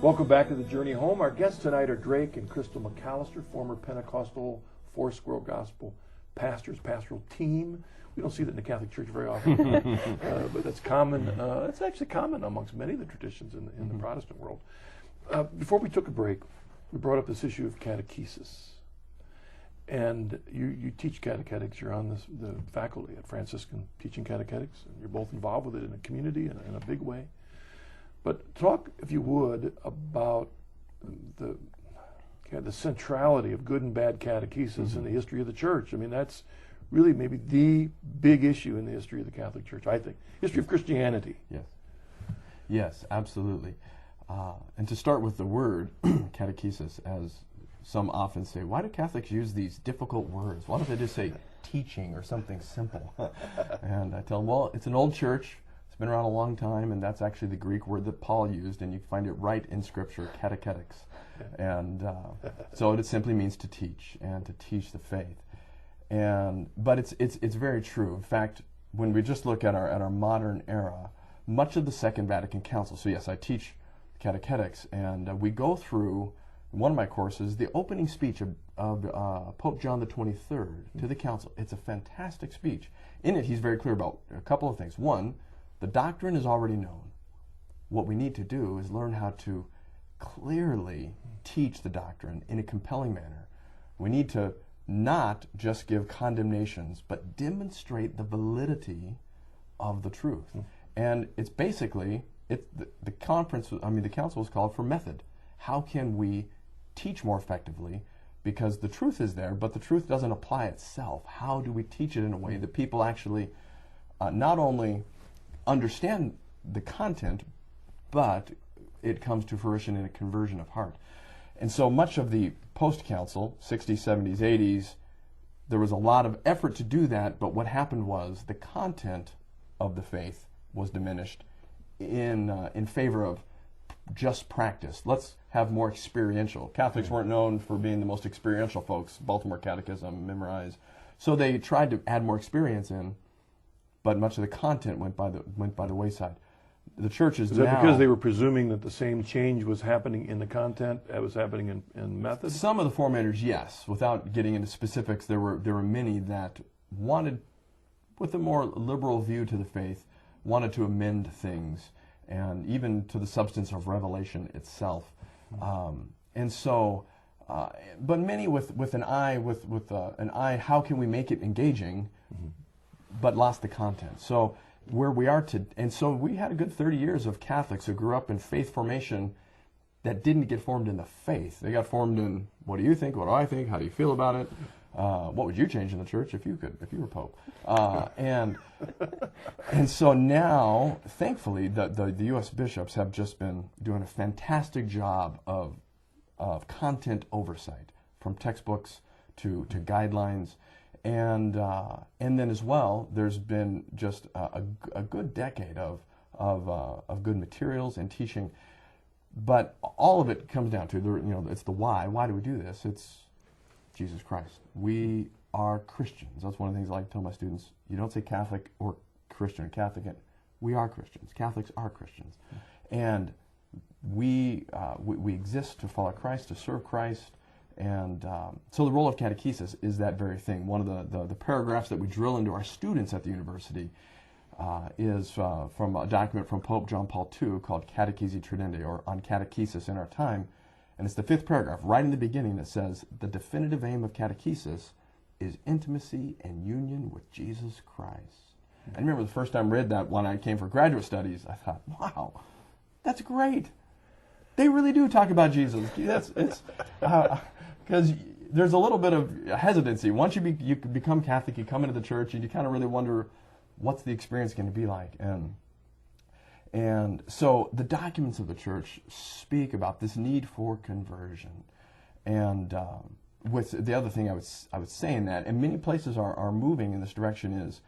Welcome back to the Journey Home. Our guests tonight are Drake and Crystal McAllister, former Pentecostal Foursquare Gospel pastors, pastoral team. We don't see that in the Catholic Church very often, but that's common. It's actually common amongst many of the traditions in the Protestant world. Before we took a break, we brought up this issue of catechesis. And you teach catechetics. You're on the faculty at Franciscan teaching catechetics, and you're both involved with it in the community in a big way. But talk, if you would, about the centrality of good and bad catechesis in the history of the Church. I mean, that's really maybe the big issue in the history of the Catholic Church, I think. History of Christianity. Yes. Yes, absolutely. And to start with the word, catechesis, as some often say, why do Catholics use these difficult words? Why don't they just say teaching or something simple? And I tell them, well, it's an old church. It's been around a long time, and that's actually the Greek word that Paul used, and you find it right in Scripture, catechetics. And so it simply means to teach, and to teach the faith. But it's very true. In fact, when we just look at our modern era, much of the Second Vatican Council, so yes, I teach catechetics, and we go through, in one of my courses, the opening speech of Pope John the 23rd to the Council. It's a fantastic speech. In it, he's very clear about a couple of things. One, the doctrine is already known. What we need to do is learn how to clearly teach the doctrine in a compelling manner. We need to not just give condemnations, but demonstrate the validity of the truth. And it's basically, the council was called for method. How can we teach more effectively? Because the truth is there, but the truth doesn't apply itself. How do we teach it in a way that people actually not only understand the content, but it comes to fruition in a conversion of heart? And so much of the post-council, 60s, 70s, 80s, there was a lot of effort to do that, but what happened was the content of the faith was diminished in favor of just practice. Let's have more experiential. Catholics weren't known for being the most experiential folks. Baltimore Catechism, memorize. So they tried to add more experience in, but much of the content went by the wayside. The church is now... Is that because they were presuming that the same change was happening in the content as was happening in method? Some of the formators, yes. Without getting into specifics, there were many that wanted, with a more liberal view to the faith, wanted to amend things, and even to the substance of revelation itself. And so, but many with an eye, how can we make it engaging, but lost the content. So where we are and so we had a good 30 years of Catholics who grew up in faith formation that didn't get formed in the faith. They got formed in, what do you think, what do I think, how do you feel about it, what would you change in the church if you were Pope? And so now, thankfully, the U.S. bishops have just been doing a fantastic job of content oversight, from textbooks to guidelines. And then as well, there's been just a good decade of good materials and teaching, but all of it comes down to it's the why. Why do we do this? It's Jesus Christ. We are Christians. That's one of the things I like to tell my students. You don't say Catholic or Christian or Catholic. We are Christians. Catholics are Christians, and we exist to follow Christ, to serve Christ. And so the role of catechesis is that very thing. One of the paragraphs that we drill into our students at the university is from a document from Pope John Paul II called Catechesi Tradendae, or On Catechesis in Our Time. And it's the 5th paragraph, right in the beginning, that says, the definitive aim of catechesis is intimacy and union with Jesus Christ. I remember the first time I read that when I came for graduate studies, I thought, wow, that's great. They really do talk about Jesus. Because there's a little bit of hesitancy. Once you become Catholic, you come into the church, and you kind of really wonder, what's the experience going to be like? And so the documents of the church speak about this need for conversion. And with the other thing I would say in that, and many places are moving in this direction, is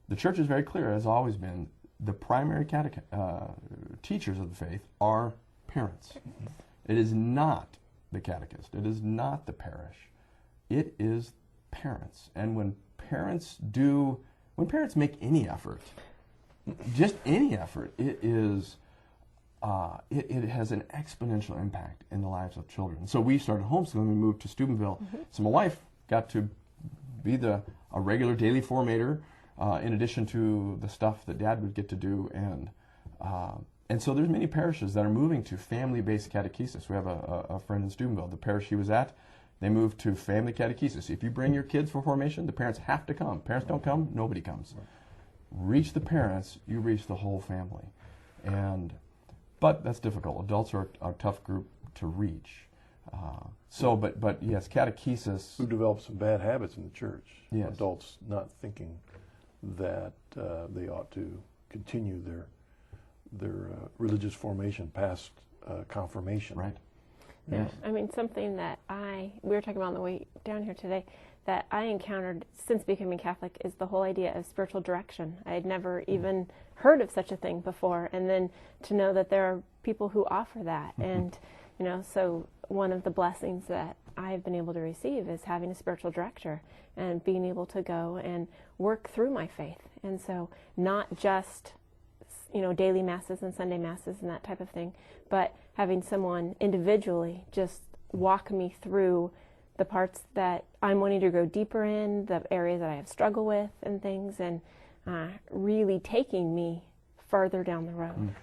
the church is very clear, has always been, the primary teachers of the faith are parents. It is not the catechist. It is not the parish. It is parents. And when parents make any effort, just any effort, it is it has an exponential impact in the lives of children. So we started homeschooling. We moved to Steubenville. So my wife got to be a regular daily formator in addition to the stuff that Dad would get to do. And so there's many parishes that are moving to family-based catechesis. We have a friend in Steubenville. The parish he was at, they moved to family catechesis. If you bring your kids for formation, the parents have to come. Parents don't come, nobody comes. Reach the parents, you reach the whole family. But that's difficult. Adults are a tough group to reach. But yes, catechesis. Who developed some bad habits in the church. Yes. Adults not thinking that they ought to continue their religious formation past confirmation. Right. Yeah, Yes. I mean, something that we were talking about on the way down here today, that I encountered since becoming Catholic is the whole idea of spiritual direction. I had never even heard of such a thing before, and then to know that there are people who offer that. And, so one of the blessings that I've been able to receive is having a spiritual director and being able to go and work through my faith. And so not just daily masses and Sunday masses and that type of thing, but having someone individually just walk me through the parts that I'm wanting to go deeper in, the areas that I have struggled with and things, and really taking me further down the road.